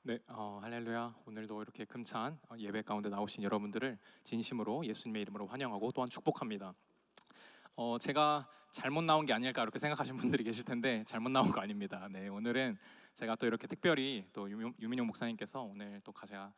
네, 할렐루야. 오늘도 이렇게 금찬 예배 가운데 나오신 여러분들을 진심으로 예수님의 이름으로 환영하고 또한 축복합니다. 제가 잘못 나온 게 아닐까 이렇게 생각하시는 분들이 계실 텐데 잘못 나온 거 아닙니다. 네, 오늘은 제가 또 이렇게 특별히 또 유민용 목사님께서 오늘 또 제가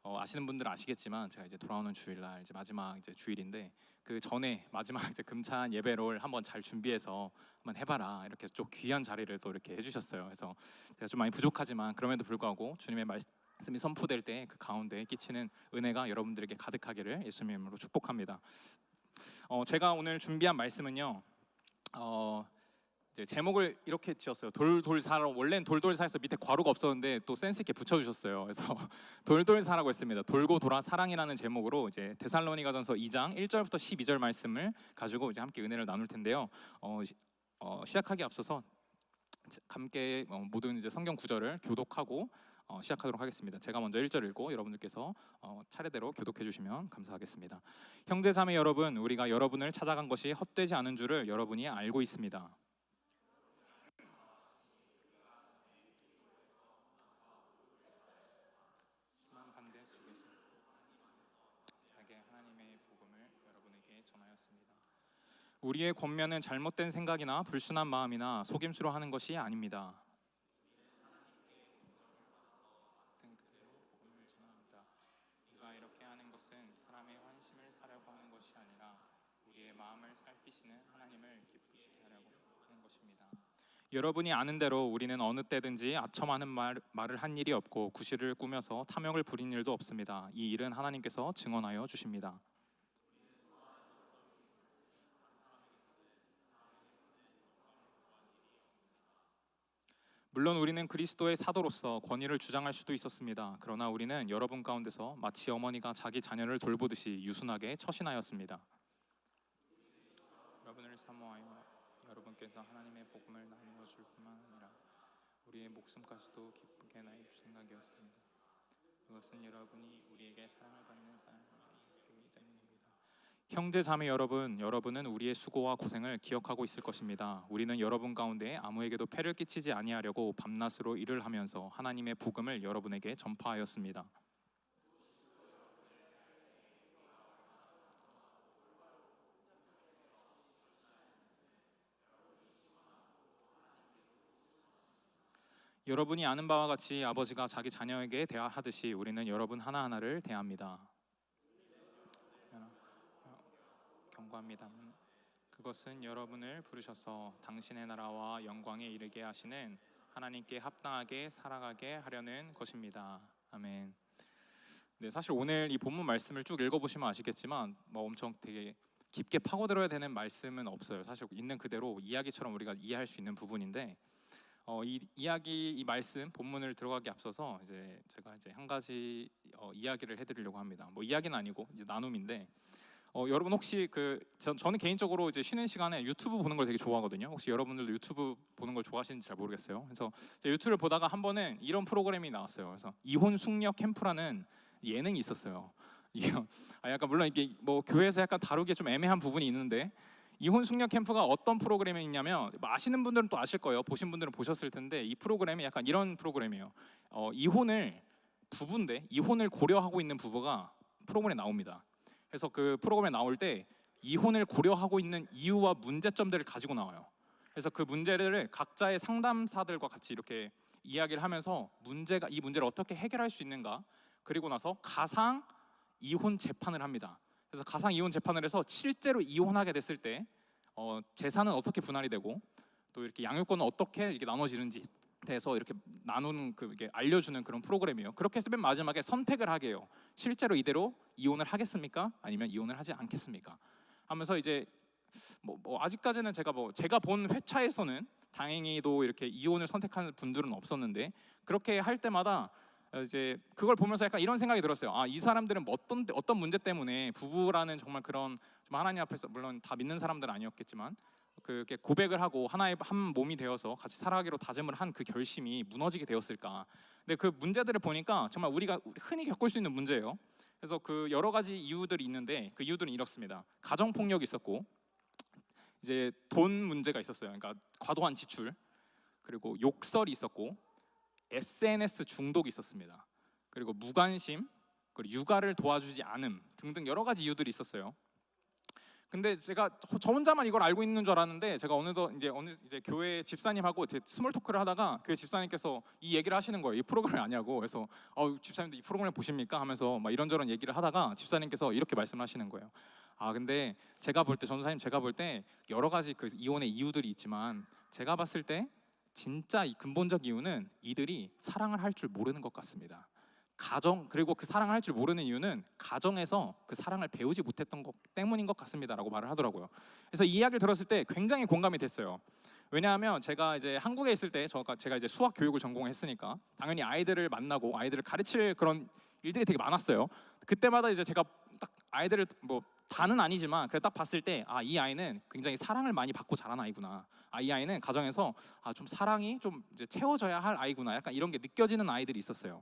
아시는 분들은 아시겠지만 제가 이제 돌아오는 주일날 이제 마지막 이제 주일인데 그 전에 마지막 이제 금찬 예배를 한번 잘 준비해서 한번 해봐라 이렇게 좀 귀한 자리를 또 이렇게 해주셨어요. 그래서 제가 좀 많이 부족하지만 그럼에도 불구하고 주님의 말씀이 선포될 때 그 가운데 끼치는 은혜가 여러분들에게 가득하기를 예수님의 이름으로 축복합니다. 제가 오늘 준비한 말씀은요. 이제 제목을 이렇게 지었어요. 돌돌사라. 원래는 돌돌사에서 밑에 괄호가 없었는데 또 센스 있게 붙여주셨어요. 그래서 돌돌사라고 했습니다. 돌고 돌아 사랑이라는 제목으로 이제 데살로니가전서 2장 1절부터 12절 말씀을 가지고 이제 함께 은혜를 나눌 텐데요. 시작하기 앞서서 함께 모든 이제 성경 구절을 교독하고 시작하도록 하겠습니다. 제가 먼저 1절 읽고 여러분들께서 차례대로 교독해 주시면 감사하겠습니다. 형제 자매 여러분, 우리가 여러분을 찾아간 것이 헛되지 않은 줄을 여러분이 알고 있습니다. 반대 속에서 하나님의 복음을 여러분에게 전하였습니다. 우리의 권면은 잘못된 생각이나 불순한 마음이나 속임수로 하는 것이 아닙니다. 우리가 이렇게 하는 것은 사람의 환심을 사려고 하는 것이 아니라 우리의 마음을 살피시는 하나님을 기쁘시게 하려고 하는 것입니다. 여러분이 아는 대로 우리는 어느 때든지 아첨하는 말을 한 일이 없고 구실을 꾸며서 탐욕을 부린 일도 없습니다. 이 일은 하나님께서 증언하여 주십니다. 물론 우리는 그리스도의 사도로서 권위를 주장할 수도 있었습니다. 그러나 우리는 여러분 가운데서 마치 어머니가 자기 자녀를 돌보듯이 유순하게 처신하였습니다. 여러분을 사모하여 여러분께서 하나님의 복음을 나누어 줄 뿐만 아니라 우리의 목숨까지도 기쁘게 나눠 줄 생각이었습니다. 그것은 여러분이 우리에게 사랑을 받는 사람이기 때문입니다. 형제 자매 여러분, 여러분은 우리의 수고와 고생을 기억하고 있을 것입니다. 우리는 여러분 가운데 아무에게도 폐를 끼치지 아니하려고 밤낮으로 일을 하면서 하나님의 복음을 여러분에게 전파하였습니다. 여러분이 아는 바와 같이 아버지가 자기 자녀에게 대하듯이 우리는 여러분 하나하나를 대합니다. 경고합니다. 그것은 여러분을 부르셔서 당신의 나라와 영광에 이르게 하시는 하나님께 합당하게 살아가게 하려는 것입니다. 아멘. 네, 사실 오늘 이 본문 말씀을 쭉 읽어보시면 아시겠지만 엄청 되게 깊게 파고들어야 되는 말씀은 없어요. 사실 있는 그대로 이야기처럼 우리가 이해할 수 있는 부분인데 이 이야기, 이 말씀 본문을 들어가기 앞서서 이제 제가 이제 한 가지 이야기를 해드리려고 합니다. 뭐 이야기는 아니고 이제 나눔인데 여러분 혹시 저는 개인적으로 이제 쉬는 시간에 유튜브 보는 걸 되게 좋아하거든요. 혹시 여러분들도 유튜브 보는 걸 좋아하시는지 잘 모르겠어요. 그래서 유튜브를 보다가 한 번은 이런 프로그램이 나왔어요. 그래서 이혼 숙녀 캠프라는 예능이 있었어요. 약간 물론 이게 뭐 교회에서 약간 다루기 좀 애매한 부분이 있는데 이혼 숙녀 캠프가 어떤 프로그램이 있냐면 아시는 분들은 또 아실 거예요. 보신 분들은 보셨을 텐데 이 프로그램이 약간 이런 프로그램이에요. 이혼을 고려하고 있는 부부가 프로그램에 나옵니다. 그래서 그 프로그램에 나올 때 이혼을 고려하고 있는 이유와 문제점들을 가지고 나와요. 그래서 그 문제를 각자의 상담사들과 같이 이렇게 이야기를 하면서 이 문제를 어떻게 해결할 수 있는가, 그리고 나서 가상 이혼 재판을 합니다. 그래서 가상 이혼 재판을 해서 실제로 이혼하게 됐을 때 재산은 어떻게 분할이 되고 또 이렇게 양육권은 어떻게 이렇게 나눠지는지 대해서 이렇게 나누는 이게 알려주는 그런 프로그램이에요. 그렇게 해서 맨 마지막에 선택을 하게 해요. 실제로 이대로 이혼을 하겠습니까? 아니면 이혼을 하지 않겠습니까? 하면서 이제 아직까지는 제가 본 회차에서는 다행히도 이렇게 이혼을 선택하는 분들은 없었는데 그렇게 할 때마다 이제 그걸 보면서 약간 이런 생각이 들었어요. 이 사람들은 어떤 문제 때문에 부부라는 정말 그런 좀 하나님 앞에서 물론 다 믿는 사람들은 아니었겠지만 그렇게 고백을 하고 하나의 한 몸이 되어서 같이 살아가기로 다짐을 한 그 결심이 무너지게 되었을까. 근데 그 문제들을 보니까 정말 우리가 흔히 겪을 수 있는 문제예요. 그래서 그 여러 가지 이유들이 있는데 그 이유들은 이렇습니다. 가정 폭력이 있었고 이제 돈 문제가 있었어요. 그러니까 과도한 지출, 그리고 욕설이 있었고 SNS 중독이 있었습니다. 그리고 무관심, 그리고 육아를 도와주지 않음 등등 여러 가지 이유들이 있었어요. 근데 제가 저 혼자만 이걸 알고 있는 줄 알았는데, 제가 어느 교회 집사님하고 제 스몰 토크를 하다가 교회 집사님께서 이 얘기를 하시는 거예요. 이 프로그램이 아니냐고. 그래서 집사님도 이 프로그램 보십니까? 하면서 막 이런저런 얘기를 하다가 집사님께서 이렇게 말씀하시는 거예요. 근데 제가 볼 때, 전도사님, 제가 볼 때 여러 가지 그 이혼의 이유들이 있지만 제가 봤을 때 진짜 이 근본적 이유는 이들이 사랑을 할 줄 모르는 것 같습니다. 그리고 그 사랑을 할 줄 모르는 이유는 가정에서 그 사랑을 배우지 못했던 것 때문인 것 같습니다라고 말을 하더라고요. 그래서 이 이야기를 들었을 때 굉장히 공감이 됐어요. 왜냐하면 제가 이제 한국에 있을 때 제가 이제 수학 교육을 전공했으니까 당연히 아이들을 만나고 아이들을 가르칠 그런 일들이 되게 많았어요. 그때마다 이제 제가 딱 아이들을 다는 아니지만 그래 딱 봤을 때 이 아이는 굉장히 사랑을 많이 받고 자란 아이구나. 이 아이는 가정에서 좀 사랑이 좀 이제 채워져야 할 아이구나. 약간 이런 게 느껴지는 아이들이 있었어요.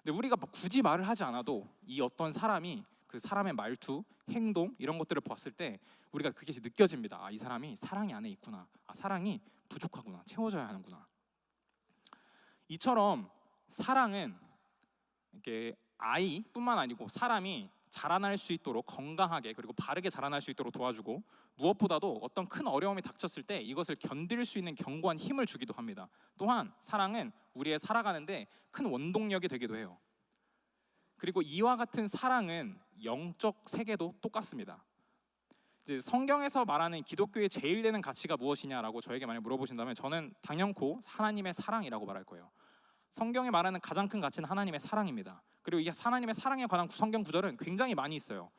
근데 우리가 굳이 말을 하지 않아도 이 어떤 사람이 그 사람의 말투, 행동 이런 것들을 봤을 때 우리가 그게 느껴집니다. 이 사람이 사랑이 안에 있구나. 사랑이 부족하구나. 채워져야 하는구나. 이처럼 사랑은 이렇게 아이뿐만 아니고 사람이 자라날 수 있도록 건강하게 그리고 바르게 자라날 수 있도록 도와주고, 무엇보다도 어떤 큰 어려움이 닥쳤을 때 이것을 견딜 수 있는 견고한 힘을 주기도 합니다. 또한 사랑은 우리의 살아가는데 큰 원동력이 되기도 해요. 그리고 이와 같은 사랑은 영적 세계도 똑같습니다. 이제 성경에서 말하는 기독교의 제일 되는 가치가 무엇이냐라고 저에게 만약 물어보신다면 저는 당연코 하나님의 사랑이라고 말할 거예요. 성경에 말하는 가장 큰 가치는 하나님의 사랑입니다. 그리고 이 하나님의 사랑에 관한 성경 구절은 굉장히 많이 있어요.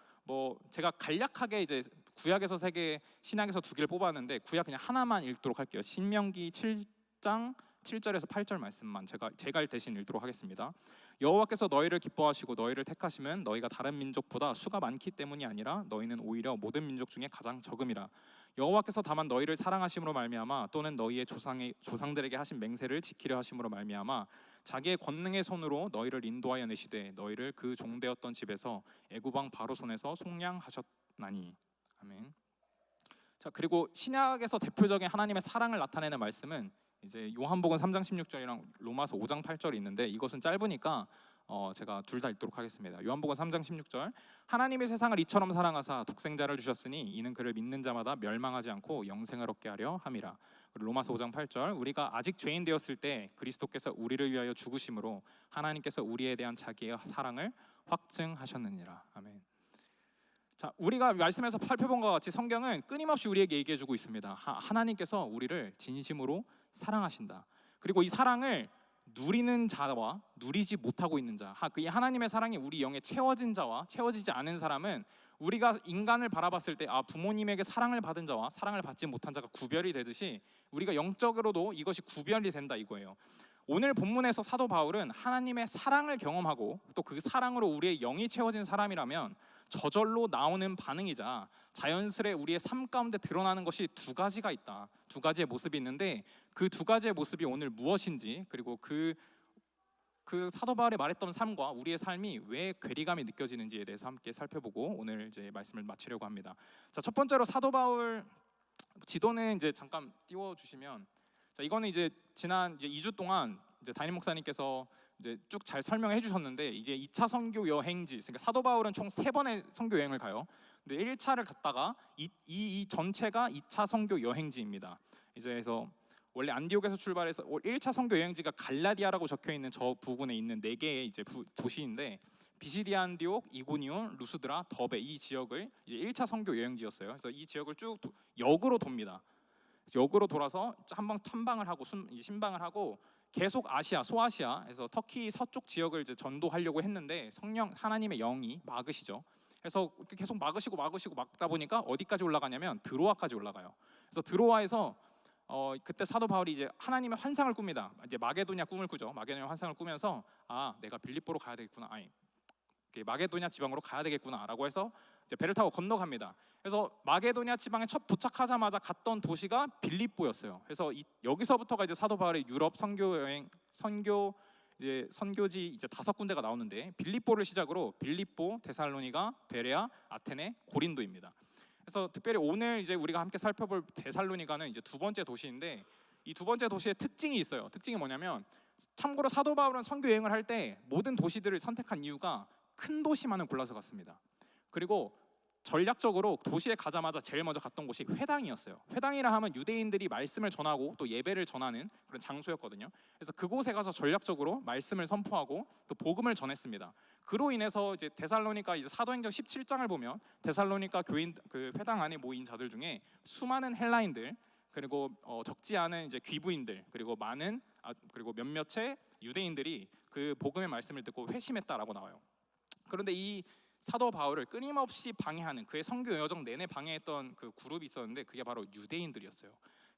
제가 간략하게 이제 구약에서 3개, 신약에서 2개를 뽑았는데 구약 그냥 하나만 읽도록 할게요. 신명기 7장 7절에서 8절 말씀만 제가 대신 읽도록 하겠습니다. 여호와께서 너희를 기뻐하시고 너희를 택하시면 너희가 다른 민족보다 수가 많기 때문이 아니라 너희는 오히려 모든 민족 중에 가장 적음이라. 여호와께서 다만 너희를 사랑하심으로 말미암아 또는 너희의 조상들에게 하신 맹세를 지키려 하심으로 말미암아 자기의 권능의 손으로 너희를 인도하여 내시되 너희를 그 종되었던 집에서 애굽 왕 바로 손에서 속량하셨나니. 아멘. 자, 그리고 신약에서 대표적인 하나님의 사랑을 나타내는 말씀은 이제 요한복음 3장 16절이랑 로마서 5장 8절이 있는데 이것은 짧으니까 제가 둘 다 읽도록 하겠습니다. 요한복음 3장 16절, 하나님이 세상을 이처럼 사랑하사 독생자를 주셨으니 이는 그를 믿는 자마다 멸망하지 않고 영생을 얻게 하려 함이라. 그리고 로마서 5장 8절, 우리가 아직 죄인 되었을 때 그리스도께서 우리를 위하여 죽으심으로 하나님께서 우리에 대한 자기의 사랑을 확증하셨느니라. 아멘. 자, 우리가 말씀에서 살펴본 것 같이 성경은 끊임없이 우리에게 얘기해주고 있습니다. 하나님께서 우리를 진심으로 사랑하신다. 그리고 이 사랑을 누리는 자와 누리지 못하고 있는 자, 이 하나님의 사랑이 우리 영에 채워진 자와 채워지지 않은 사람은 우리가 인간을 바라봤을 때 부모님에게 사랑을 받은 자와 사랑을 받지 못한 자가 구별이 되듯이 우리가 영적으로도 이것이 구별이 된다 이거예요. 오늘 본문에서 사도 바울은 하나님의 사랑을 경험하고 또 그 사랑으로 우리의 영이 채워진 사람이라면 저절로 나오는 반응이자 자연스레 우리의 삶 가운데 드러나는 것이 2가지가 있다. 2가지의 모습이 있는데 그 2가지의 모습이 오늘 무엇인지, 그리고 그 사도 바울이 말했던 삶과 우리의 삶이 왜 괴리감이 느껴지는지에 대해서 함께 살펴보고 오늘 이제 말씀을 마치려고 합니다. 자, 첫 번째로 사도 바울 지도는 이제 잠깐 띄워 주시면, 자, 이거는 이제 지난 이제 2주 동안 이제 담임 목사님께서 이제 쭉 잘 설명해 주셨는데, 이제 2차 선교 여행지, 그러니까 사도 바울은 총 3번의 선교 여행을 가요. 근데 1차를 갔다가 이 전체가 2차 선교 여행지입니다. 이제 그래서 원래 안디옥에서 출발해서 1차 선교 여행지가 갈라디아라고 적혀 있는 저 부근에 있는 4개의 이제 도시인데, 비시디아, 안디옥, 이고니온, 루스드라, 더베, 이 지역을 이제 1차 선교 여행지였어요. 그래서 이 지역을 쭉 역으로 돕니다. 역으로 돌아서 한번 탐방을 하고 신방을 하고 계속 소아시아에서 터키 서쪽 지역을 이제 전도하려고 했는데 하나님의 영이 막으시죠. 그래서 계속 막으시고 막다 보니까 어디까지 올라가냐면 드로아까지 올라가요. 그래서 드로아에서 그때 사도 바울이 이제 하나님의 환상을 꿉니다. 이제 마게도냐 꿈을 꾸죠. 마게도냐 환상을 꾸면서 내가 빌립보로 가야 되겠구나. 마게도냐 지방으로 가야 되겠구나라고 해서 이제 배를 타고 건너갑니다. 그래서 마게도냐 지방에 첫 도착하자마자 갔던 도시가 빌립보였어요. 그래서 여기서부터가 이제 사도 바울의 유럽 선교지 이제 5군데가 나오는데, 빌립보를 시작으로 빌립보, 데살로니가, 베레아, 아테네, 고린도입니다. 그래서 특별히 오늘 이제 우리가 함께 살펴볼 데살로니가는 이제 2번째 도시인데, 이 2번째 도시의 특징이 있어요. 특징이 뭐냐면 참고로 사도 바울은 선교 여행을 할 때 모든 도시들을 선택한 이유가 큰 도시만을 골라서 갔습니다. 그리고 전략적으로 도시에 가자마자 제일 먼저 갔던 곳이 회당이었어요. 회당이라 하면 유대인들이 말씀을 전하고 또 예배를 전하는 그런 장소였거든요. 그래서 그곳에 가서 전략적으로 말씀을 선포하고 또 복음을 전했습니다. 그로 인해서 이제 데살로니가 이제 사도행전 17장을 보면 데살로니가 교인 그 회당 안에 모인 자들 중에 수많은 헬라인들 그리고 적지 않은 이제 귀부인들 그리고 몇몇의 유대인들이 그 복음의 말씀을 듣고 회심했다라고 나와요. 그런데 이 사도 바울을 끊임없이 방해하는 그의 선교 여정 내내 방해했던 그 그룹이 있었는데 그게 바로 유대인들이었어요.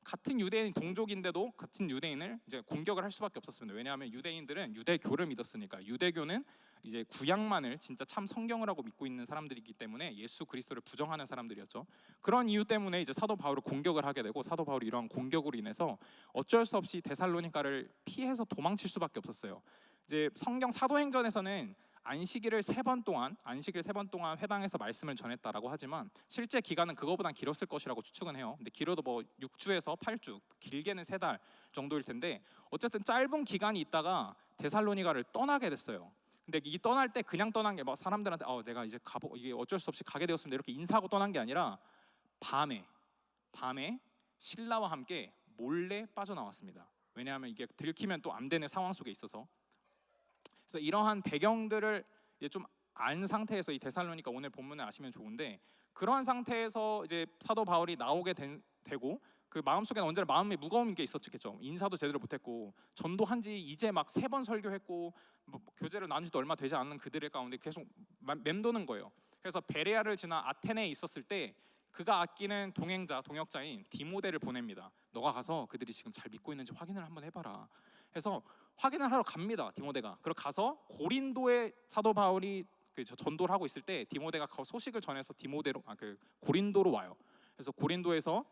같은 유대인 동족인데도 같은 유대인을 이제 공격을 할 수밖에 없었습니다. 왜냐하면 유대인들은 유대교를 믿었으니까. 유대교는 이제 구약만을 진짜 참 성경을 하고 믿고 있는 사람들이기 때문에 예수 그리스도를 부정하는 사람들이었죠. 그런 이유 때문에 이제 사도 바울을 공격을 하게 되고 사도 바울이 이러한 공격으로 인해서 어쩔 수 없이 데살로니가를 피해서 도망칠 수밖에 없었어요. 이제 성경 사도행전에서는 안식일을 3번 동안 회당에서 말씀을 전했다라고 하지만 실제 기간은 그거보단 길었을 것이라고 추측은 해요. 근데 길어도 뭐 6주에서 8주, 길게는 3달 정도일 텐데 어쨌든 짧은 기간이 있다가 데살로니가를 떠나게 됐어요. 근데 이 떠날 때 그냥 떠난 게 막 사람들한테 내가 이제 이게 어쩔 수 없이 가게 되었습니다 이렇게 인사하고 떠난 게 아니라 밤에 신라와 함께 몰래 빠져나왔습니다. 왜냐하면 이게 들키면 또 안 되는 상황 속에 있어서. 그래서 이러한 배경들을 이제 좀 안 상태에서 이 데살로니가 오늘 본문을 아시면 좋은데 그러한 상태에서 이제 사도 바울이 나오게 되고 그 마음속에는 언제나 마음이 무거운 게 있었겠죠. 인사도 제대로 못했고 전도한 지 이제 막 3번 설교했고 뭐 교제를 나눈 지도 얼마 되지 않은 그들의 가운데 계속 맴도는 거예요. 그래서 베레아를 지나 아테네에 있었을 때 그가 아끼는 동역자인 디모데를 보냅니다. 너가 가서 그들이 지금 잘 믿고 있는지 확인을 한번 해봐라. 해서 확인을 하러 갑니다. 디모데가. 그리고 가서 고린도에 사도 바울이 전도를 하고 있을 때 디모데가 소식을 전해서 고린도로 와요. 그래서 고린도에서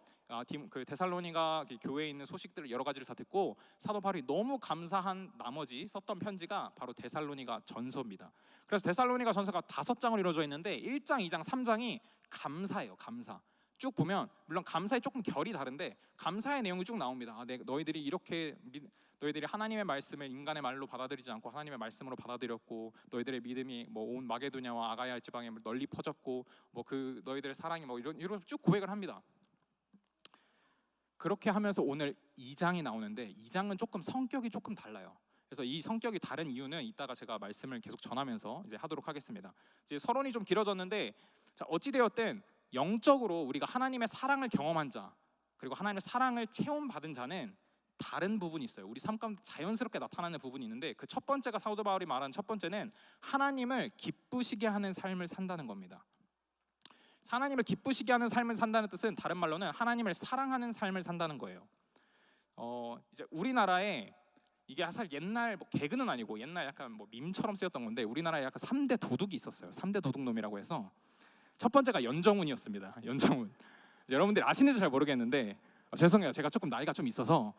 그 데살로니가 교회에 있는 소식들을 여러 가지를 다 듣고 사도 바울이 너무 감사한 나머지 썼던 편지가 바로 데살로니가 전서입니다. 그래서 데살로니가 전서가 5장으로 이루어져 있는데 1장, 2장, 3장이 감사예요. 감사. 쭉 보면 물론 감사에 조금 결이 다른데 감사의 내용이 쭉 나옵니다. 너희들이 하나님의 말씀을 인간의 말로 받아들이지 않고 하나님의 말씀으로 받아들였고 너희들의 믿음이 뭐 온 마게도냐와 아가야 지방에 널리 퍼졌고 뭐 그 너희들의 사랑이 뭐 이런 쭉 고백을 합니다. 그렇게 하면서 오늘 2장이 나오는데 2장은 조금 성격이 조금 달라요. 그래서 이 성격이 다른 이유는 이따가 제가 말씀을 계속 전하면서 이제 하도록 하겠습니다. 이제 서론이 좀 길어졌는데 어찌 되었든 영적으로 우리가 하나님의 사랑을 경험한 자 그리고 하나님의 사랑을 체험받은 자는 다른 부분이 있어요. 우리 삶 가운데 자연스럽게 나타나는 부분이 있는데 그 첫 번째가 사도 바울이 말한 첫 번째는 하나님을 기쁘시게 하는 삶을 산다는 겁니다. 하나님을 기쁘시게 하는 삶을 산다는 뜻은 다른 말로는 하나님을 사랑하는 삶을 산다는 거예요. 이제 우리나라에 이게 사실 옛날 뭐 개그는 아니고 옛날 약간 뭐 밈처럼 쓰였던 건데 우리나라에 약간 3대 도둑이 있었어요. 3대 도둑놈이라고 해서 첫 번째가 연정훈이었습니다. 연정훈. 여러분들이 아시는지 잘 모르겠는데 죄송해요. 제가 조금 나이가 좀 있어서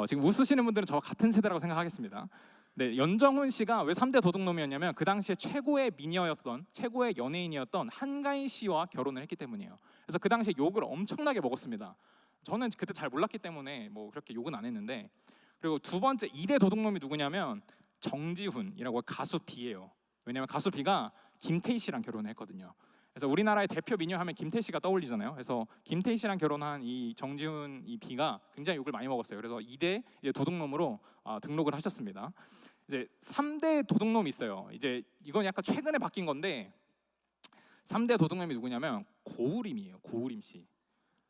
지금 웃으시는 분들은 저와 같은 세대라고 생각하겠습니다. 네, 연정훈 씨가 왜 3대 도둑놈이었냐면 그 당시에 최고의 미녀였던 최고의 연예인이었던 한가인 씨와 결혼을 했기 때문이에요. 그래서 그 당시에 욕을 엄청나게 먹었습니다. 저는 그때 잘 몰랐기 때문에 뭐 그렇게 욕은 안 했는데 그리고 두 번째 2대 도둑놈이 누구냐면 정지훈이라고 가수 B예요. 왜냐하면 가수 B가 김태희 씨랑 결혼을 했거든요. 그래서 우리나라의 대표 미녀 하면 김태희 씨가 떠올리잖아요. 그래서 김태희 씨랑 결혼한 이 정지훈 이 B가 굉장히 욕을 많이 먹었어요. 그래서 2대 도둑놈으로 등록을 하셨습니다. 이제 3대 도둑놈이 있어요. 이제 이건 약간 최근에 바뀐 건데 3대 도둑놈이 누구냐면 고우림이에요. 고우림 씨.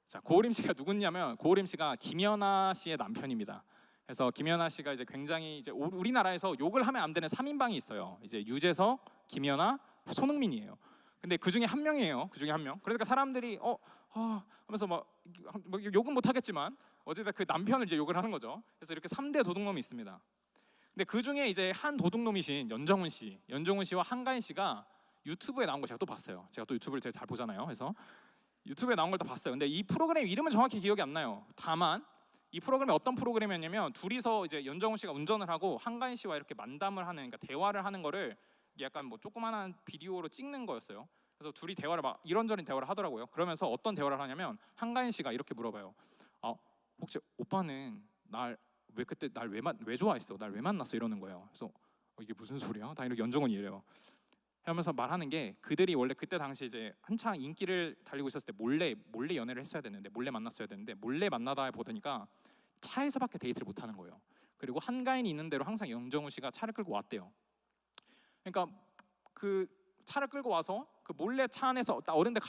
자, 고우림 씨가 누구냐면 고우림 씨가 김연아 씨의 남편입니다. 그래서 김연아 씨가 이제 굉장히 이제 우리나라에서 욕을 하면 안 되는 3인방이 있어요. 이제 유재석, 김연아, 손흥민이에요. 근데 그 중에 한 명이에요. 그 중에 한 명. 그러니까 사람들이 하면서 뭐 욕은 못 하겠지만 어쨌든 그 남편을 이제 욕을 하는 거죠. 그래서 이렇게 3대 도둑놈이 있습니다. 근데 그 중에 이제 한 도둑놈이신 연정훈 씨와 한가인 씨가 유튜브에 나온 거 제가 또 봤어요. 제가 또 유튜브를 되게 잘 보잖아요. 그래서 유튜브에 나온 걸 다 봤어요. 근데 이 프로그램 이름은 정확히 기억이 안 나요. 다만 이 프로그램이 어떤 프로그램이었냐면 둘이서 이제 연정훈 씨가 운전을 하고 한가인 씨와 이렇게 만담을 하는 그러니까 대화를 하는 거를 약간 뭐 조그만한 비디오로 찍는 거였어요. 그래서 둘이 대화를 막 이런저런 대화를 하더라고요. 그러면서 어떤 대화를 하냐면 한가인 씨가 이렇게 물어봐요. 혹시 오빠는 날 왜 그때 날 왜 좋아했어? 날 왜 만났어? 이러는 거예요. 그래서 이게 무슨 소리야? 다 이렇게 연정은 이래요. 하면서 말하는 게 그들이 원래 그때 당시 이제 한창 인기를 달리고 있었을 때 몰래 연애를 했어야 되는데 몰래 만났어야 되는데 몰래 만나다 보니까 차에서밖에 데이트를 못 하는 거예요. 그리고 한가인이 있는 대로 항상 영정우 씨가 차를 끌고 왔대요. 그러니까 그 차를 끌고 와서 그 몰래 차 안에서 다른 데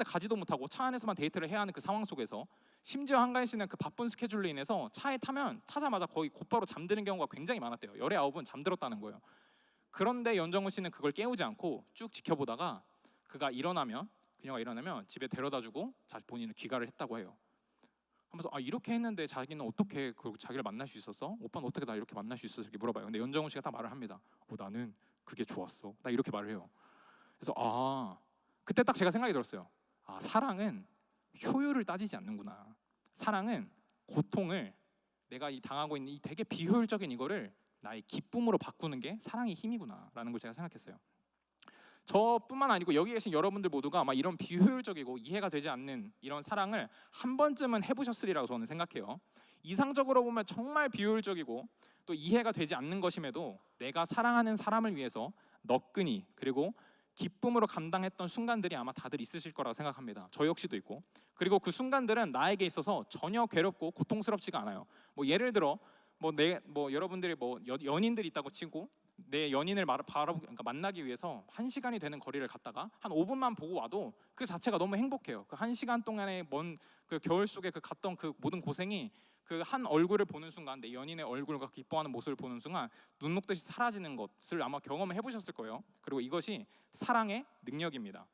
가지도 못하고 차 안에서만 데이트를 해야 하는 그 상황 속에서 심지어 한가인 씨는 그 바쁜 스케줄로 인해서 차에 타자마자 거의 곧바로 잠드는 경우가 굉장히 많았대요. 열의 아홉은 잠들었다는 거예요. 그런데 연정우 씨는 그걸 깨우지 않고 쭉 지켜보다가 그녀가 일어나면 집에 데려다주고 본인은 귀가를 했다고 해요. 하면서 이렇게 했는데 자기는 어떻게 자기를 만날 수 있었어? 오빠는 어떻게 나 이렇게 만날 수 있었어? 이렇게 물어봐요. 근데 연정우 씨가 딱 말을 합니다. 나는 그게 좋았어. 나 이렇게 말을 해요. 그래서 그때 딱 제가 생각이 들었어요. 사랑은 효율을 따지지 않는구나. 사랑은 고통을 내가 당하고 있는 이 되게 비효율적인 이거를 나의 기쁨으로 바꾸는 게 사랑의 힘이구나라는 걸 제가 생각했어요. 저뿐만 아니고 여기 계신 여러분들 모두가 아마 이런 비효율적이고 이해가 되지 않는 이런 사랑을 한 번쯤은 해보셨으리라고 저는 생각해요. 이상적으로 보면 정말 비효율적이고 또 이해가 되지 않는 것임에도 내가 사랑하는 사람을 위해서 너끈히 그리고 기쁨으로 감당했던 순간들이 아마 다들 있으실 거라고 생각합니다. 저 역시도 있고. 그리고 그 순간들은 나에게 있어서 전혀 괴롭고 고통스럽지가 않아요. 예를 들어 여러분들이 연인들이 있다고 치고 내 연인을 그러니까 만나기 위해서 1시간이 되는 거리를 갔다가 한 5분만 보고 와도 그 자체가 너무 행복해요. 그 1시간 동안의 먼 그 겨울 속에 갔던 그 모든 고생이 그 한 얼굴을 보는 순간, 내 연인의 얼굴과 기뻐하는 모습을 보는 순간 눈 녹듯이 사라지는 것을 아마 경험을 해보셨을 거예요. 그리고 이것이 사랑의 능력입니다.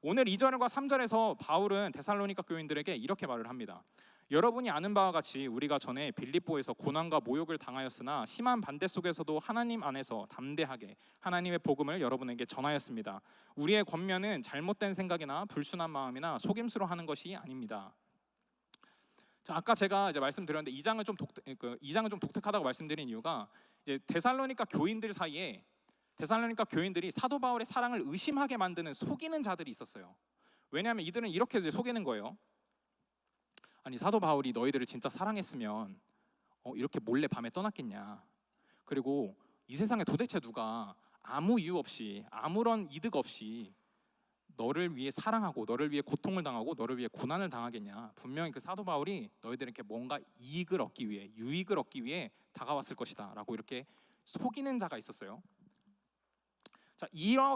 오늘 2절과 3절에서 바울은 데살로니가 교인들에게 이렇게 말을 합니다. 여러분이 아는 바와 같이 우리가 전에 빌립보에서 고난과 모욕을 당하였으나 심한 반대 속에서도 하나님 안에서 담대하게 하나님의 복음을 여러분에게 전하였습니다. 우리의 권면은 잘못된 생각이나 불순한 마음이나 속임수로 하는 것이 아닙니다. 자, 아까 제가 이제 말씀드렸는데 이 장은 좀 독특하다고 말씀드린 이유가 이제 데살로니가 교인들 사이에 데살로니가 교인들이 사도 바울의 사랑을 의심하게 만드는 속이는 자들이 있었어요. 왜냐하면 이들은 이렇게 이제 속이는 거예요. 아니, 사도 바울이 너희들을 진짜 사랑했으면 이렇게 몰래 밤에 떠났겠냐. 그리고 이 세상에 도대체 누가 아무 이유 없이 아무런 이득 없이 너를 위해 사랑하고 너를 위해 고통을 당하고 너를 위해 고난을 당하겠냐. 분명히 그 사도 바울이 너희들에게 뭔가 이익을 얻기 위해 유익을 얻기 위해 다가왔을 것이다 라고 이렇게 속이는 자가 있었어요. 자, 이와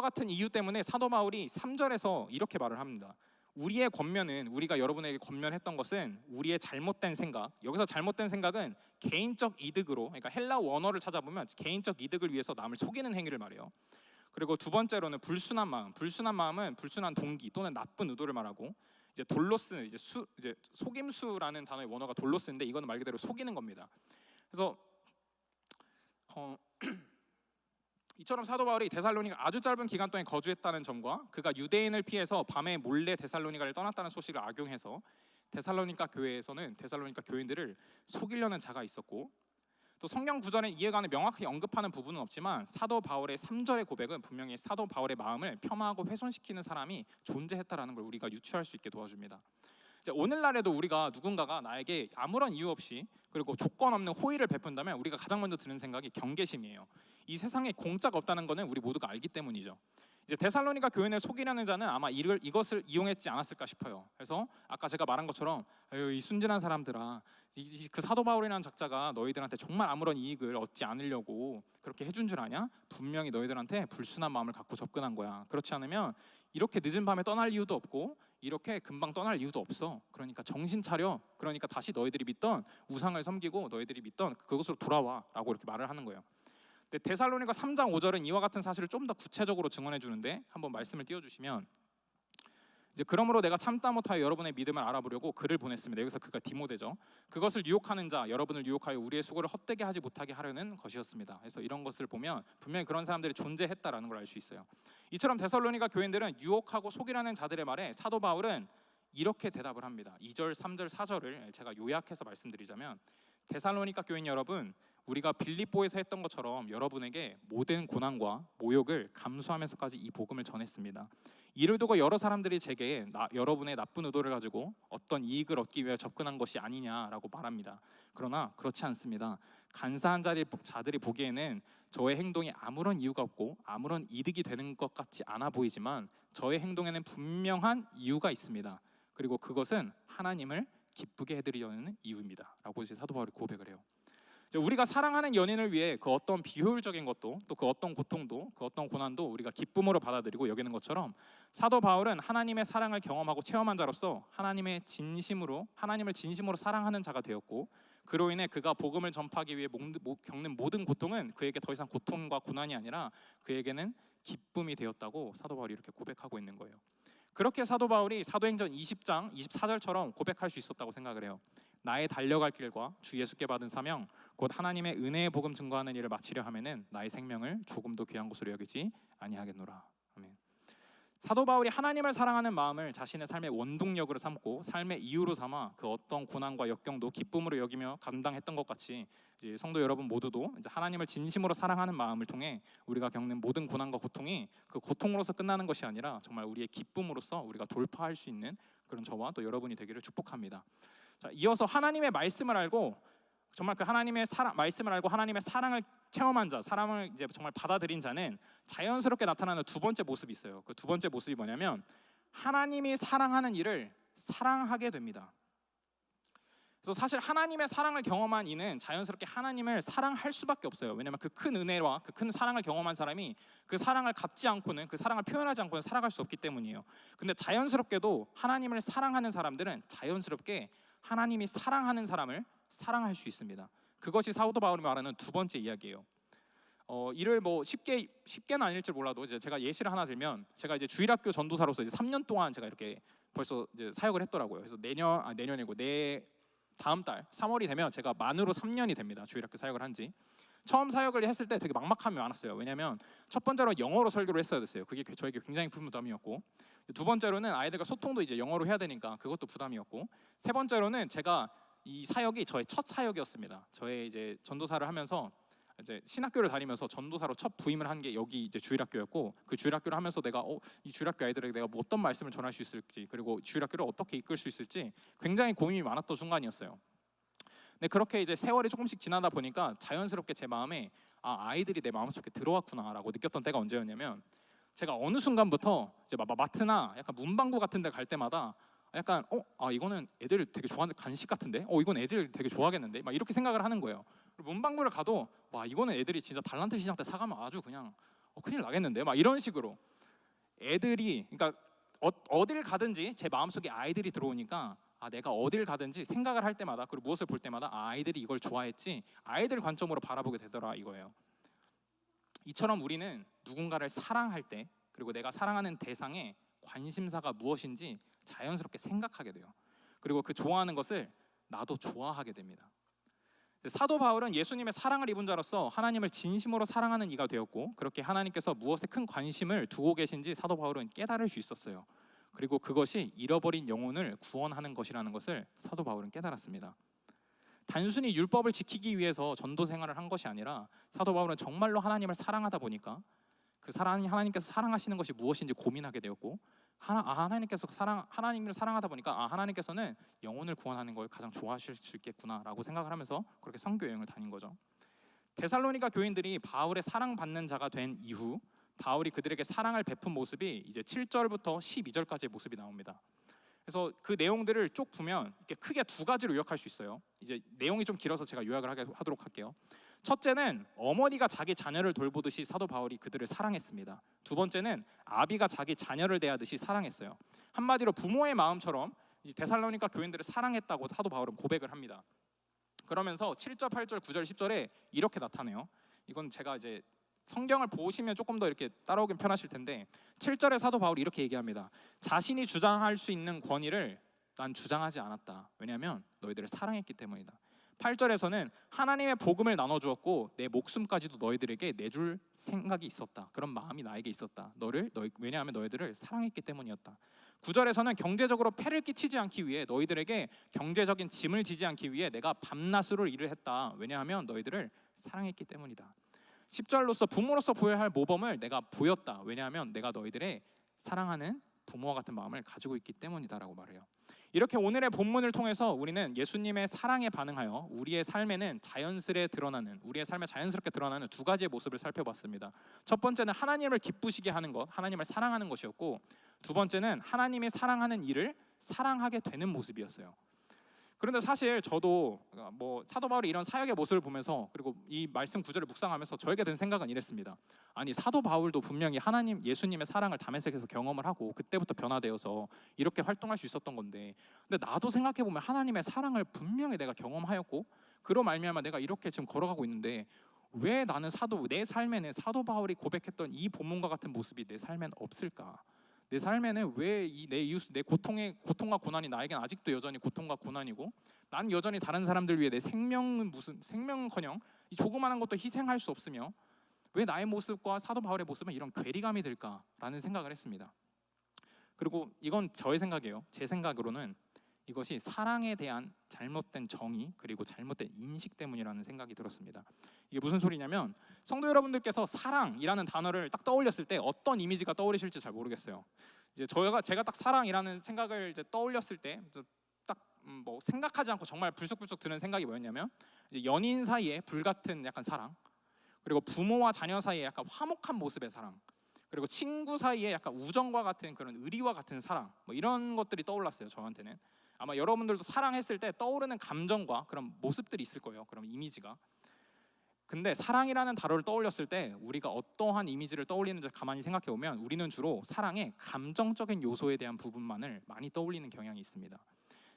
같은 이유 때문에 사도 바울이 3절에서 이렇게 말을 합니다. 우리의 권면은, 우리가 여러분에게 권면했던 것은 우리의 잘못된 생각, 여기서 잘못된 생각은 개인적 이득으로, 그러니까 헬라 원어를 찾아보면 개인적 이득을 위해서 남을 속이는 행위를 말해요. 그리고 두 번째로는 불순한 마음. 불순한 마음은 불순한 동기 또는 나쁜 의도를 말하고, 이제 돌로스, 이제 속임수라는 단어의 원어가 돌로스인데 이거는 말 그대로 속이는 겁니다. 그래서 이처럼 사도 바울이 데살로니가 아주 짧은 기간 동안 거주했다는 점과 그가 유대인을 피해서 밤에 몰래 데살로니가를 떠났다는 소식을 악용해서 데살로니가 교회에서는 데살로니가 교인들을 속이려는 자가 있었고, 또 성경 구절에 이해관을 명확히 언급하는 부분은 없지만 사도 바울의 3절의 고백은 분명히 사도 바울의 마음을 폄하하고 훼손시키는 사람이 존재했다라는 걸 우리가 유추할 수 있게 도와줍니다. 오늘날에도 우리가 누군가가 나에게 아무런 이유 없이 그리고 조건 없는 호의를 베푼다면 우리가 가장 먼저 드는 생각이 경계심이에요. 이 세상에 공짜가 없다는 것은 우리 모두가 알기 때문이죠. 이제 데살로니가 교인을 속이려는 자는 아마 이것을 이용했지 않았을까 싶어요. 그래서 아까 제가 말한 것처럼 이 순진한 사람들아, 그 사도 바울이라는 작자가 너희들한테 정말 아무런 이익을 얻지 않으려고 그렇게 해준 줄 아냐? 분명히 너희들한테 불순한 마음을 갖고 접근한 거야. 그렇지 않으면 이렇게 늦은 밤에 떠날 이유도 없고 이렇게 금방 떠날 이유도 없어. 그러니까 정신 차려. 그러니까 다시 너희들이 믿던 우상을 섬기고 너희들이 믿던 그것으로 돌아와 라고 이렇게 말을 하는 거예요. 근데 데살로니가 3장 5절은 이와 같은 사실을 좀 더 구체적으로 증언해 주는데 한번 말씀을 띄워주시면, 이제 그러므로 내가 참다 못하여 여러분의 믿음을 알아보려고 글을 보냈습니다. 여기서 그가 디모데죠. 그것을 유혹하는 자, 여러분을 유혹하여 우리의 수고를 헛되게 하지 못하게 하려는 것이었습니다. 그래서 이런 것을 보면 분명히 그런 사람들이 존재했다라는 걸 알 수 있어요. 이처럼 데살로니가 교인들은 유혹하고 속이라는 자들의 말에 사도 바울은 이렇게 대답을 합니다. 2절, 3절, 4절을 제가 요약해서 말씀드리자면, 데살로니가 교인 여러분, 우리가 빌립보에서 했던 것처럼 여러분에게 모든 고난과 모욕을 감수하면서까지 이 복음을 전했습니다. 이를 두고 여러 사람들이 제게 여러분의 나쁜 의도를 가지고 어떤 이익을 얻기 위해 접근한 것이 아니냐라고 말합니다. 그러나 그렇지 않습니다. 간사한 자들이 보기에는 저의 행동이 아무런 이유가 없고 아무런 이득이 되는 것 같지 않아 보이지만 저의 행동에는 분명한 이유가 있습니다. 그리고 그것은 하나님을 기쁘게 해드리려는 이유입니다 라고 이제 사도 바울이 고백을 해요. 우리가 사랑하는 연인을 위해 그 어떤 비효율적인 것도 또 그 어떤 고통도 그 어떤 고난도 우리가 기쁨으로 받아들이고 여기는 것처럼 사도 바울은 하나님의 사랑을 경험하고 체험한 자로서 하나님을 진심으로 사랑하는 자가 되었고, 그로 인해 그가 복음을 전파하기 위해 겪는 모든 고통은 그에게 더 이상 고통과 고난이 아니라 그에게는 기쁨이 되었다고 사도 바울이 이렇게 고백하고 있는 거예요. 그렇게 사도 바울이 사도행전 20장 24절처럼 고백할 수 있었다고 생각을 해요. 나의 달려갈 길과 주 예수께 받은 사명 곧 하나님의 은혜의 복음 증거하는 일을 마치려 하면은 나의 생명을 조금도 귀한 것으로 여기지 아니하겠노라. 아멘. 사도 바울이 하나님을 사랑하는 마음을 자신의 삶의 원동력으로 삼고 삶의 이유로 삼아 그 어떤 고난과 역경도 기쁨으로 여기며 감당했던 것 같이 이제 성도 여러분 모두도 이제 하나님을 진심으로 사랑하는 마음을 통해 우리가 겪는 모든 고난과 고통이 그 고통으로서 끝나는 것이 아니라 정말 우리의 기쁨으로서 우리가 돌파할 수 있는 그런 저와 또 여러분이 되기를 축복합니다. 자, 이어서 하나님의 말씀을 알고 정말 그 하나님의 말씀을 알고 하나님의 사랑을 체험한 자, 사랑을 이제 정말 받아들인 자는 자연스럽게 나타나는 두 번째 모습이 있어요. 그 두 번째 모습이 뭐냐면 하나님이 사랑하는 일을 사랑하게 됩니다. 그래서 사실 하나님의 사랑을 경험한 이는 자연스럽게 하나님을 사랑할 수밖에 없어요. 왜냐하면 그 큰 은혜와 그 큰 사랑을 경험한 사람이 그 사랑을 갚지 않고는, 그 사랑을 표현하지 않고는 살아갈 수 없기 때문이에요. 근데 자연스럽게도 하나님을 사랑하는 사람들은 자연스럽게 하나님이 사랑하는 사람을 사랑할 수 있습니다. 그것이 사도 바울이 말하는 두 번째 이야기예요. 이를 뭐 쉽게는 아닐지 몰라도 이제 제가 예시를 하나 들면, 제가 이제 주일학교 전도사로서 이제 3년 동안 제가 이렇게 벌써 이제 사역을 했더라고요. 그래서 내년이고 다음 달 3월이 되면 제가 만으로 3년이 됩니다. 주일학교 사역을 한지. 처음 사역을 했을 때 되게 막막함이 많았어요. 왜냐하면 첫 번째로 영어로 설교를 했어야 됐어요. 그게 저에게 굉장히 큰 부담이었고, 두 번째로는 아이들과 소통도 이제 영어로 해야 되니까 그것도 부담이었고, 세 번째로는 제가 이 사역이 저의 첫 사역이었습니다. 저의 이제 전도사를 하면서 이제 신학교를 다니면서 전도사로 첫 부임을 한 게 여기 이제 주일학교였고, 그 주일학교를 하면서 내가 이 주일학교 아이들에게 내가 뭐 어떤 말씀을 전할 수 있을지, 그리고 주일학교를 어떻게 이끌 수 있을지 굉장히 고민이 많았던 순간이었어요. 근데 그렇게 이제 세월이 조금씩 지나다 보니까 자연스럽게 제 마음에 아이들이 내 마음속에 들어왔구나라고 느꼈던 때가 언제였냐면, 제가 어느 순간부터 이제 마트나 약간 문방구 같은 데 갈 때마다 약간 이거는 애들 되게 좋아하는 간식 같은데, 이건 애들 되게 좋아하겠는데, 막 이렇게 생각을 하는 거예요. 그리고 문방구를 가도 와, 이거는 애들이 진짜 달란트 시장 때 사가면 아주 그냥 큰일 나겠는데, 막 이런 식으로 애들이, 그러니까 어딜 가든지 제 마음속에 아이들이 들어오니까 내가 어딜 가든지 생각을 할 때마다, 그리고 무엇을 볼 때마다 아이들이 이걸 좋아했지, 아이들 관점으로 바라보게 되더라 이거예요. 이처럼 우리는 누군가를 사랑할 때, 그리고 내가 사랑하는 대상의 관심사가 무엇인지 자연스럽게 생각하게 돼요. 그리고 그 좋아하는 것을 나도 좋아하게 됩니다. 사도 바울은 예수님의 사랑을 입은 자로서 하나님을 진심으로 사랑하는 이가 되었고, 그렇게 하나님께서 무엇에 큰 관심을 두고 계신지 사도 바울은 깨달을 수 있었어요. 그리고 그것이 잃어버린 영혼을 구원하는 것이라는 것을 사도 바울은 깨달았습니다. 단순히 율법을 지키기 위해서 전도 생활을 한 것이 아니라 사도 바울은 정말로 하나님을 사랑하다 보니까 그 하나님께서 사랑하시는 것이 무엇인지 고민하게 되었고, 하나님을 사랑하다 보니까 하나님께서는 영혼을 구원하는 걸 가장 좋아하실 수 있겠구나라고 생각을 하면서 그렇게 선교 여행을 다닌 거죠. 데살로니가 교인들이 바울의 사랑받는 자가 된 이후 바울이 그들에게 사랑을 베푼 모습이 이제 7절부터 12절까지의 모습이 나옵니다. 그래서 그 내용들을 쭉 보면 이렇게 크게 두 가지로 요약할 수 있어요. 이제 내용이 좀 길어서 제가 요약을 하도록 할게요. 첫째는 어머니가 자기 자녀를 돌보듯이 사도 바울이 그들을 사랑했습니다. 두 번째는 아비가 자기 자녀를 대하듯이 사랑했어요. 한마디로 부모의 마음처럼 이제 데살로니가 교인들을 사랑했다고 사도 바울은 고백을 합니다. 그러면서 7절, 8절, 9절, 10절에 이렇게 나타내요. 이건 제가 이제 성경을 보시면 조금 더 이렇게 따라오긴 편하실 텐데, 7절에 사도 바울이 이렇게 얘기합니다. 자신이 주장할 수 있는 권위를 난 주장하지 않았다. 왜냐하면 너희들을 사랑했기 때문이다. 8절에서는 하나님의 복음을 나눠주었고 내 목숨까지도 너희들에게 내줄 생각이 있었다. 그런 마음이 나에게 있었다. 왜냐하면 너희들을 사랑했기 때문이었다. 9절에서는 경제적으로 폐를 끼치지 않기 위해, 너희들에게 경제적인 짐을 지지 않기 위해 내가 밤낮으로 일을 했다. 왜냐하면 너희들을 사랑했기 때문이다. 10절로서 부모로서 보여야 할 모범을 내가 보였다. 왜냐하면 내가 너희들의 사랑하는 부모와 같은 마음을 가지고 있기 때문이다라고 말해요. 이렇게 오늘의 본문을 통해서 우리는 예수님의 사랑에 반응하여 우리의 삶에 자연스럽게 드러나는 두 가지의 모습을 살펴봤습니다. 첫 번째는 하나님을 기쁘시게 하는 것, 하나님을 사랑하는 것이었고, 두 번째는 하나님이 사랑하는 일을 사랑하게 되는 모습이었어요. 그런데 사실 저도 사도 바울의 이런 사역의 모습을 보면서, 그리고 이 말씀 구절을 묵상하면서 저에게 든 생각은 이랬습니다. 아니, 사도 바울도 분명히 예수님의 사랑을 다메섹에서 경험을 하고 그때부터 변화되어서 이렇게 활동할 수 있었던 건데, 근데 나도 생각해보면 하나님의 사랑을 분명히 내가 경험하였고 그로 말미암아 내가 이렇게 지금 걸어가고 있는데, 왜 나는 내 삶에는 사도 바울이 고백했던 이 본문과 같은 모습이 내 삶엔 없을까? 내 삶에는 왜 내 이웃, 내 고통과 고난이 나에겐 아직도 여전히 고통과 고난이고, 나는 여전히 다른 사람들 위해 내 생명은커녕 이 조그마한 것도 희생할 수 없으며, 왜 나의 모습과 사도 바울의 모습은 이런 괴리감이 들까라는 생각을 했습니다. 그리고 이건 저의 생각이에요. 제 생각으로는 이것이 사랑에 대한 잘못된 정의, 그리고 잘못된 인식 때문이라는 생각이 들었습니다. 이게 무슨 소리냐면, 성도 여러분들께서 사랑이라는 단어를 딱 떠올렸을 때 어떤 이미지가 떠오르실지 잘 모르겠어요. 이제 제가 딱 사랑이라는 생각을 이제 떠올렸을 때 딱 생각하지 않고 정말 불쑥불쑥 드는 생각이 뭐였냐면, 이제 연인 사이에 불같은 약간 사랑, 그리고 부모와 자녀 사이에 약간 화목한 모습의 사랑, 그리고 친구 사이에 약간 우정과 같은 그런 의리와 같은 사랑, 이런 것들이 떠올랐어요. 저한테는 아마 여러분들도 사랑했을 때 떠오르는 감정과 그런 모습들이 있을 거예요. 그런 이미지가. 근데 사랑이라는 단어를 떠올렸을 때 우리가 어떠한 이미지를 떠올리는지 가만히 생각해 보면, 우리는 주로 사랑의 감정적인 요소에 대한 부분만을 많이 떠올리는 경향이 있습니다.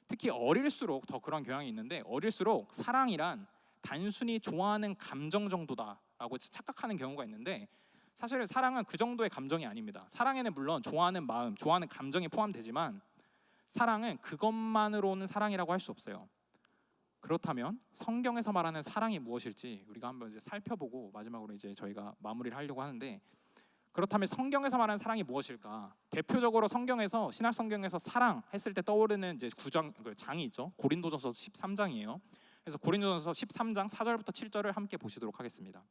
특히 어릴수록 더 그런 경향이 있는데, 어릴수록 사랑이란 단순히 좋아하는 감정 정도다라고 착각하는 경우가 있는데, 사실 사랑은 그 정도의 감정이 아닙니다. 사랑에는 물론 좋아하는 마음, 좋아하는 감정이 포함되지만, 사랑은 그것만으로는 사랑이라고 할 수 없어요. 그렇다면 성경에서 말하는 사랑이 무엇일지 우리가 한번 이제 살펴보고 마지막으로 이제 저희가 마무리를 하려고 하는데, 그렇다면 성경에서 말하는 사랑이 무엇일까? 대표적으로 신약 성경에서 사랑 했을 때 떠오르는 이제 장이 있죠. 고린도전서 13장이에요. 그래서 고린도전서 13장 4절부터 7절을 함께 보시도록 하겠습니다.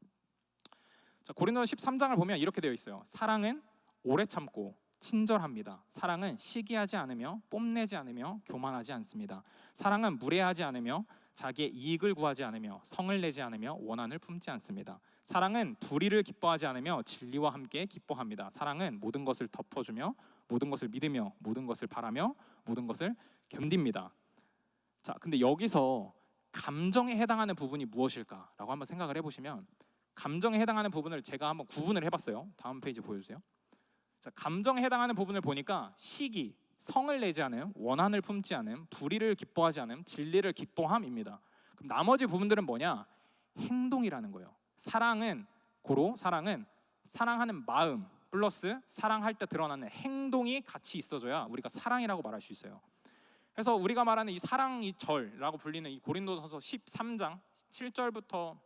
자, 고린도전서 13장을 보면 이렇게 되어 있어요. 사랑은 오래 참고 친절합니다. 사랑은 시기하지 않으며 뽐내지 않으며 교만하지 않습니다. 사랑은 무례하지 않으며 자기의 이익을 구하지 않으며 성을 내지 않으며 원한을 품지 않습니다. 사랑은 불의를 기뻐하지 않으며 진리와 함께 기뻐합니다. 사랑은 모든 것을 덮어주며 모든 것을 믿으며 모든 것을 바라며 모든 것을 견딥니다. 자, 근데 여기서 감정에 해당하는 부분이 무엇일까라고 한번 생각을 해보시면, 감정에 해당하는 부분을 제가 한번 구분을 해봤어요. 다음 페이지 보여주세요. 자, 감정에 해당하는 부분을 보니까 시기, 성을 내지 않음, 원한을 품지 않음, 불의를 기뻐하지 않음, 진리를 기뻐함입니다. 그럼 나머지 부분들은 뭐냐? 행동이라는 거예요. 사랑은 사랑하는 마음 플러스 사랑할 때 드러나는 행동이 같이 있어줘야 우리가 사랑이라고 말할 수 있어요. 그래서 우리가 말하는 이 사랑이 절이라고 불리는 이 고린도전서 13장 4절부터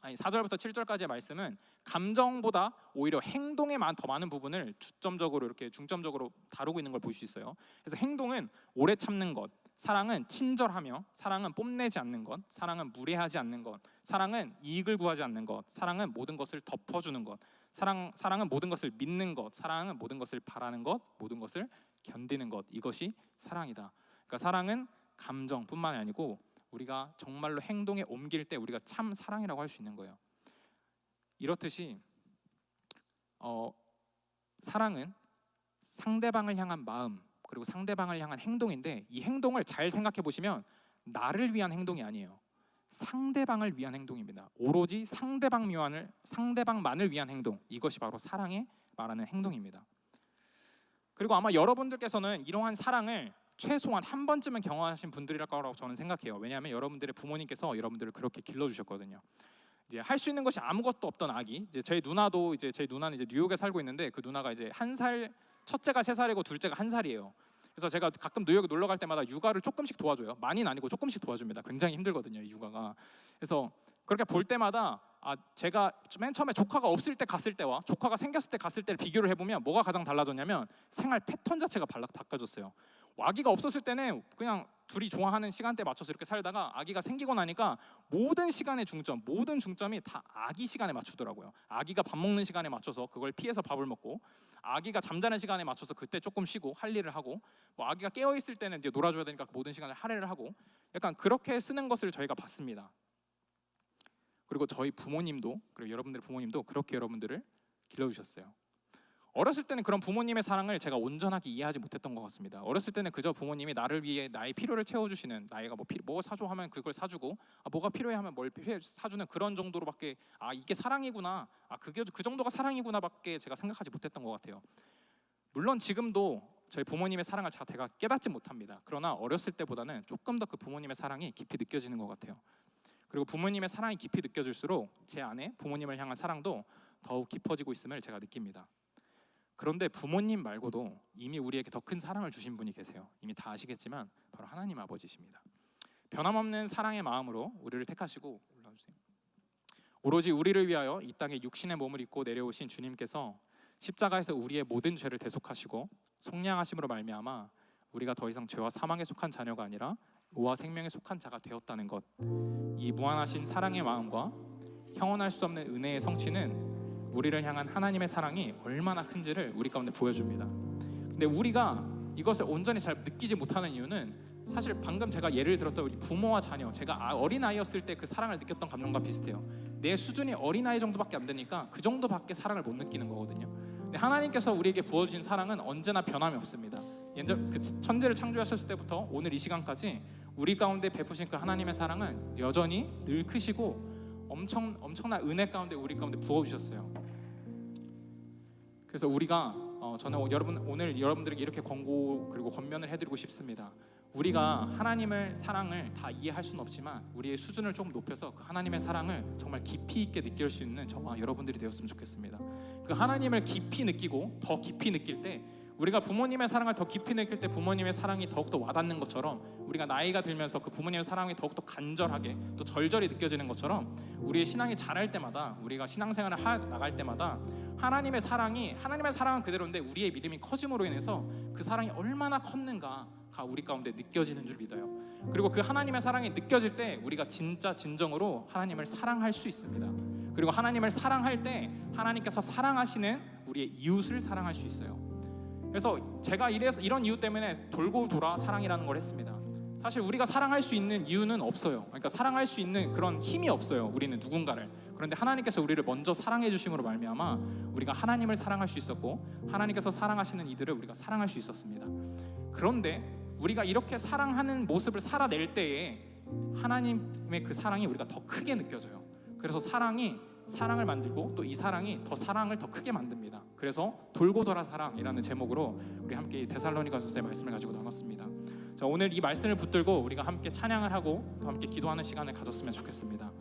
7절까지의 말씀은 감정보다 오히려 행동에 더 많은 부분을 중점적으로 다루고 있는 걸 볼 수 있어요. 그래서 행동은 오래 참는 것, 사랑은 친절하며, 사랑은 뽐내지 않는 것, 사랑은 무례하지 않는 것, 사랑은 이익을 구하지 않는 것, 사랑은 모든 것을 덮어주는 것, 사랑은 모든 것을 믿는 것, 사랑은 모든 것을 바라는 것, 모든 것을 견디는 것, 이것이 사랑이다. 그러니까 사랑은 감정뿐만이 아니고 우리가 정말로 행동에 옮길 때 우리가 참 사랑이라고 할 수 있는 거예요. 이렇듯이 사랑은 상대방을 향한 마음 그리고 상대방을 향한 행동인데, 이 행동을 잘 생각해 보시면 나를 위한 행동이 아니에요. 상대방을 위한 행동입니다. 오로지 상대방만을 위한 행동, 이것이 바로 사랑에 말하는 행동입니다. 그리고 아마 여러분들께서는 이러한 사랑을 최소한 한 번쯤은 경험하신 분들이랄 거라고 저는 생각해요. 왜냐하면 여러분들의 부모님께서 여러분들을 그렇게 길러주셨거든요. 이제 할 수 있는 것이 아무것도 없던 아기, 제 누나는 이제 뉴욕에 살고 있는데, 그 누나가 이제 첫째가 3살이고 둘째가 1살이에요. 그래서 제가 가끔 뉴욕에 놀러 갈 때마다 육아를 조금씩 도와줘요. 많이는 아니고 조금씩 도와줍니다. 굉장히 힘들거든요, 이 육아가. 그래서 그렇게 볼 때마다 제가 맨 처음에 조카가 없을 때 갔을 때와 조카가 생겼을 때 갔을 때를 비교를 해보면 뭐가 가장 달라졌냐면 생활 패턴 자체가 바꿔졌어요. 아기가 없었을 때는 그냥 둘이 좋아하는 시간대에 맞춰서 이렇게 살다가 아기가 생기고 나니까 모든 시간의 중점, 모든 중점이 다 아기 시간에 맞추더라고요. 아기가 밥 먹는 시간에 맞춰서 그걸 피해서 밥을 먹고, 아기가 잠자는 시간에 맞춰서 그때 조금 쉬고 할 일을 하고, 뭐 아기가 깨어 있을 때는 이제 놀아줘야 되니까 모든 시간을 할애를 하고, 약간 그렇게 쓰는 것을 저희가 봤습니다. 그리고 저희 부모님도, 그리고 여러분들의 부모님도 그렇게 여러분들을 길러주셨어요. 어렸을 때는 그런 부모님의 사랑을 제가 온전하게 이해하지 못했던 것 같습니다. 어렸을 때는 그저 부모님이 나를 위해 나의 필요를 채워주시는, 나이가 뭐 사줘 하면 그걸 사주고, 뭐가 필요해 하면 뭘 필요해 사주는 그런 정도로밖에, 이게 사랑이구나, 그게 그 정도가 사랑이구나밖에 제가 생각하지 못했던 것 같아요. 물론 지금도 저희 부모님의 사랑을 제가 깨닫지 못합니다. 그러나 어렸을 때보다는 조금 더 그 부모님의 사랑이 깊이 느껴지는 것 같아요. 그리고 부모님의 사랑이 깊이 느껴질수록 제 안에 부모님을 향한 사랑도 더욱 깊어지고 있음을 제가 느낍니다. 그런데 부모님 말고도 이미 우리에게 더 큰 사랑을 주신 분이 계세요. 이미 다 아시겠지만 바로 하나님 아버지십니다. 변함없는 사랑의 마음으로 우리를 택하시고, 올라주세요. 오로지 우리를 위하여 이 땅에 육신의 몸을 입고 내려오신 주님께서 십자가에서 우리의 모든 죄를 대속하시고 속량하심으로 말미암아 우리가 더 이상 죄와 사망에 속한 자녀가 아니라 의와 생명에 속한 자가 되었다는 것, 이 무한하신 사랑의 마음과 형언할 수 없는 은혜의 성취는 우리를 향한 하나님의 사랑이 얼마나 큰지를 우리 가운데 보여줍니다. 근데 우리가 이것을 온전히 잘 느끼지 못하는 이유는, 사실 방금 제가 예를 들었던 우리 부모와 자녀, 제가 어린아이였을 때 그 사랑을 느꼈던 감정과 비슷해요. 내 수준이 어린아이 정도밖에 안 되니까 그 정도밖에 사랑을 못 느끼는 거거든요. 근데 하나님께서 우리에게 부어주신 사랑은 언제나 변함이 없습니다. 그 천지를 창조하셨을 때부터 오늘 이 시간까지 우리 가운데 베푸신 그 하나님의 사랑은 여전히 늘 크시고 엄청난 은혜 가운데 우리 가운데 부어주셨어요. 그래서 우리가 저는 오늘 여러분들에게 이렇게 권고 그리고 권면을 해드리고 싶습니다. 우리가 하나님의 사랑을 다 이해할 수는 없지만 우리의 수준을 조금 높여서 그 하나님의 사랑을 정말 깊이 있게 느낄 수 있는 저와 여러분들이 되었으면 좋겠습니다. 그 하나님을 깊이 느끼고 더 깊이 느낄 때, 우리가 부모님의 사랑을 더 깊이 느낄 때 부모님의 사랑이 더욱더 와닿는 것처럼, 우리가 나이가 들면서 그 부모님의 사랑이 더욱더 간절하게 또 절절히 느껴지는 것처럼, 우리의 신앙이 자랄 때마다, 우리가 신앙생활을 나갈 때마다 하나님의 사랑은 그대로인데 우리의 믿음이 커짐으로 인해서 그 사랑이 얼마나 컸는가가 우리 가운데 느껴지는 줄 믿어요. 그리고 그 하나님의 사랑이 느껴질 때 우리가 진짜 진정으로 하나님을 사랑할 수 있습니다. 그리고 하나님을 사랑할 때 하나님께서 사랑하시는 우리의 이웃을 사랑할 수 있어요. 그래서 제가 이런 이유 때문에 돌고 돌아 사랑이라는 걸 했습니다. 사실 우리가 사랑할 수 있는 이유는 없어요. 그러니까 사랑할 수 있는 그런 힘이 없어요, 우리는 누군가를. 그런데 하나님께서 우리를 먼저 사랑해 주심으로 말미암아 우리가 하나님을 사랑할 수 있었고, 하나님께서 사랑하시는 이들을 우리가 사랑할 수 있었습니다. 그런데 우리가 이렇게 사랑하는 모습을 살아낼 때에 하나님의 그 사랑이 우리가 더 크게 느껴져요. 그래서 사랑을 만들고 또 이 사랑이 사랑을 더 크게 만듭니다. 그래서 돌고 돌아 사랑이라는 제목으로 우리 함께 데살로니가서의 말씀을 가지고 나눴습니다. 자, 오늘 이 말씀을 붙들고 우리가 함께 찬양을 하고 또 함께 기도하는 시간을 가졌으면 좋겠습니다.